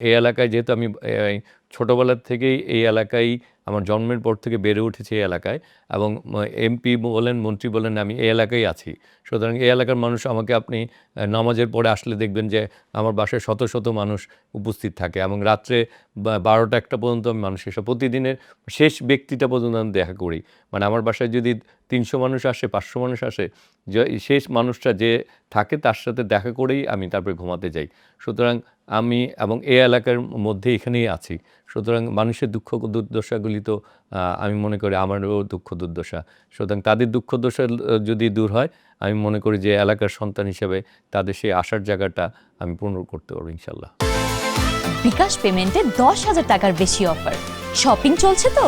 এই এলাকায় যেহেতু আমি ছোটোবেলা থেকেই এই এলাকায় আমার জন্মের পর থেকে বেড়ে উঠেছি এই এলাকায়, এবং এমপি বলেন, মন্ত্রী বলেন, আমি এই এলাকায় আছি। সুতরাং এই এলাকার মানুষ আমাকে আপনি নামাজের পরে আসলে দেখবেন যে আমার বাসায় শত শত মানুষ উপস্থিত থাকে, এবং রাত্রে 12টা-1টা পর্যন্ত আমি মানুষের সাথে প্রতিদিনের শেষ ব্যক্তিটা পর্যন্ত আমি দেখা করি। মানে আমার বাসায় যদি 300 মানুষ আসে, 500 মানুষ আসে, যে শেষ মানুষটা যে থাকে তার সাথে দেখা করেই আমি তারপরে ঘুমাতে যাই। সুতরাং আমি এবং এই এলাকার মধ্যে এখানেই আছি। সুতরাং মানুষের দুঃখ দুর্দশাগুলি তো আমি মনে করি আমারও দুঃখ দুর্দশা। সুতরাং তাদের দুঃখ দশা যদি দূর হয়, আমি মনে করি যে এলাকার সন্তান হিসেবে তাদের সেই আসার জায়গাটা আমি পূর্ণ করতে পারবো ইনশাল্লাহ। বিকাশ পেমেন্টে 10,000 টাকার বেশি অফার, শপিং চলছে তো।